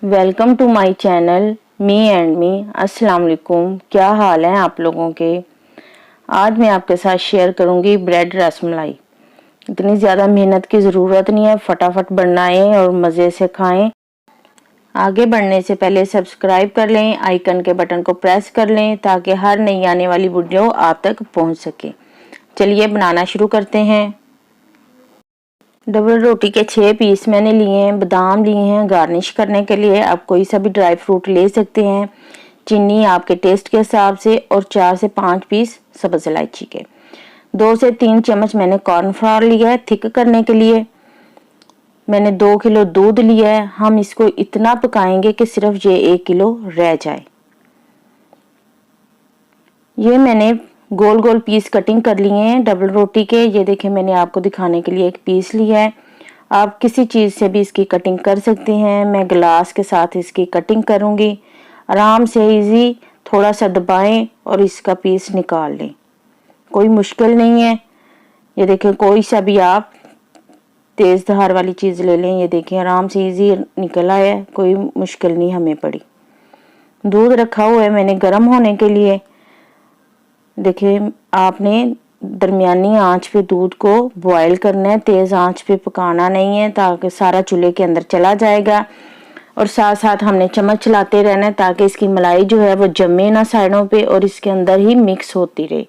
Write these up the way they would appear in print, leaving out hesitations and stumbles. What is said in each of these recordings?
Welcome to my channel me and me. अस्सलाम वालेकुम। क्या हाल है आप लोगों के। आज मैं आपके साथ शेयर करूंगी ब्रेड रसमलाई। इतनी ज़्यादा मेहनत की ज़रूरत नहीं है, फटाफट बनाएं और मज़े से खाएं। आगे बढ़ने से पहले सब्सक्राइब कर लें, आइकन के बटन को प्रेस कर लें ताकि हर नई आने वाली वीडियो आप तक पहुंच सके। चलिए बनाना शुरू करते हैं। डबल रोटी के 6 पीस मैंने लिए हैं। बादाम लिए हैं गार्निश करने के लिए। आप कोई सा भी ड्राई फ्रूट ले सकते हैं। चीनी आपके टेस्ट के हिसाब से और 4 से 5 पीस सब्ज इलायची के। 2 से 3 चम्मच मैंने कॉर्नफ्लावर लिया है थिक करने के लिए। मैंने 2 किलो दूध लिया है। हम इसको इतना पकाएंगे कि सिर्फ ये 1 किलो रह जाए। ये मैंने गोल गोल पीस कटिंग कर लिए हैं डबल रोटी के। ये देखें, मैंने आपको दिखाने के लिए एक पीस लिया है। आप किसी चीज़ से भी इसकी कटिंग कर सकते हैं। मैं ग्लास के साथ इसकी कटिंग करूंगी। आराम से इजी, थोड़ा सा दबाएं और इसका पीस निकाल लें। कोई मुश्किल नहीं है। ये देखें, कोई सा भी आप तेज़ धार वाली चीज़ ले लें। ये देखें, आराम से इजी निकल आया है, कोई मुश्किल नहीं हमें पड़ी। दूध रखा हुआ है मैंने गर्म होने के लिए। देखिए, आपने दरमियानी आंच पे दूध को बॉईल करना है, तेज आंच पे पकाना नहीं है ताकि सारा चूल्हे के अंदर चला जाएगा। और साथ साथ हमने चम्मच चलाते रहना है ताकि इसकी मलाई जो है वो जमे ना साइडों पे और इसके अंदर ही मिक्स होती रहे।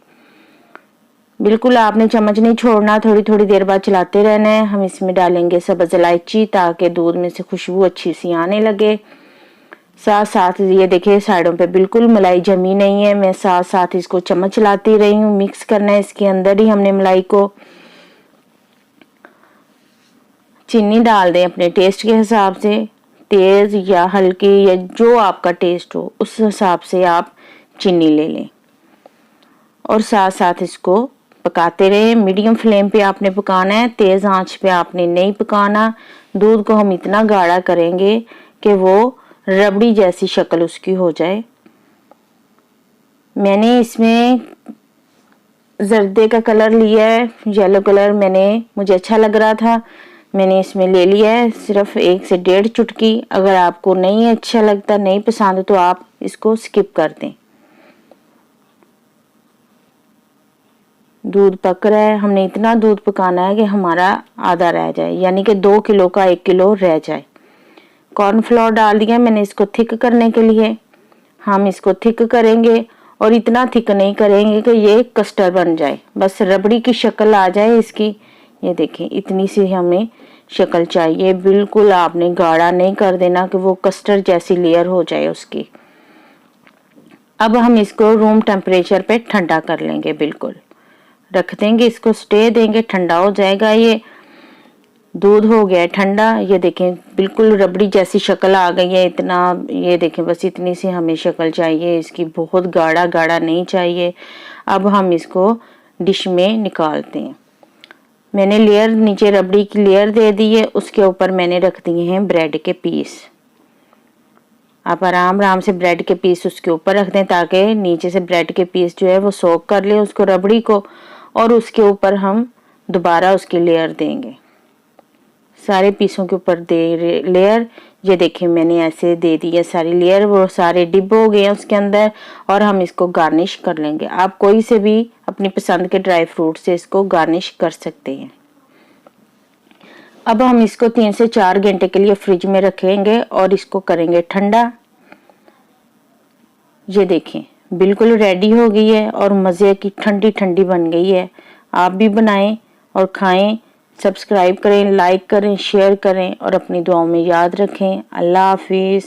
बिल्कुल आपने चम्मच नहीं छोड़ना, थोड़ी थोड़ी देर बाद चलाते रहना है। हम इसमें डालेंगे सब्ज इलायची ताकि दूध में से खुशबू अच्छी सी आने लगे। साथ साथ ये देखिए, साइडों पे बिल्कुल मलाई जमी नहीं है। मैं साथ साथ इसको चम्मच चलाती रही हूँ। मिक्स करना है इसके अंदर ही हमने मलाई को। चीनी डाल दें अपने टेस्ट के हिसाब से, तेज या हल्की या जो आपका टेस्ट हो उस हिसाब से आप चीनी ले लें। और साथ साथ इसको पकाते रहे। मीडियम फ्लेम पे आपने पकाना है, तेज आंच पे आपने नहीं पकाना। दूध को हम इतना गाढ़ा करेंगे कि वो रबड़ी जैसी शक्ल उसकी हो जाए। मैंने इसमें जर्दे का कलर लिया है, येलो कलर मुझे अच्छा लग रहा था, मैंने इसमें ले लिया है सिर्फ 1 से 1.5 चुटकी। अगर आपको नहीं अच्छा लगता, नहीं पसंद, तो आप इसको स्किप कर दें। दूध पक रहा है। हमने इतना दूध पकाना है कि हमारा आधा रह जाए, यानी कि 2 किलो का 1 किलो रह जाए। कॉर्नफ्लोर डाल दिया मैंने इसको थिक करने के लिए। हम इसको थिक करेंगे और इतना थिक नहीं करेंगे कि ये कस्टर्ड बन जाए, बस रबड़ी की शक्ल आ जाए इसकी। ये देखें, इतनी सी हमें शक्ल चाहिए। बिल्कुल आपने गाढ़ा नहीं कर देना कि वो कस्टर्ड जैसी लेयर हो जाए उसकी। अब हम इसको रूम टेम्परेचर पे ठंडा कर लेंगे। बिल्कुल रख देंगे इसको, स्टे देंगे, ठंडा हो जाएगा। ये दूध हो गया है ठंडा। ये देखें, बिल्कुल रबड़ी जैसी शक्ल आ गई है। इतना, ये देखें, बस इतनी सी हमें शक्ल चाहिए इसकी, बहुत गाढ़ा गाढ़ा नहीं चाहिए। अब हम इसको डिश में निकालते हैं। मैंने लेयर, नीचे रबड़ी की लेयर दे दी है, उसके ऊपर मैंने रख दिए हैं ब्रेड के पीस। आप आराम आराम से ब्रेड के पीस उसके ऊपर रख दें ताकि नीचे से ब्रेड के पीस जो है वो सोक कर ले उसको, रबड़ी को। और उसके ऊपर हम दोबारा उसकी लेयर देंगे, सारे पीसों के ऊपर दे लेयर। ये देखिए, मैंने ऐसे दे दी है सारी लेयर, वो सारे डिप हो गए हैं उसके अंदर। और हम इसको गार्निश कर लेंगे। आप कोई से भी अपनी पसंद के ड्राई फ्रूट से इसको गार्निश कर सकते हैं। अब हम इसको 3 से 4 घंटे के लिए फ्रिज में रखेंगे और इसको करेंगे ठंडा। ये देखें, बिल्कुल रेडी हो गई है और मज़े की ठंडी ठंडी बन गई है। आप भी बनाएं और खाएं। सब्सक्राइब करें, लाइक करें, शेयर करें और अपनी दुआओं में याद रखें। अल्लाह हाफिज़।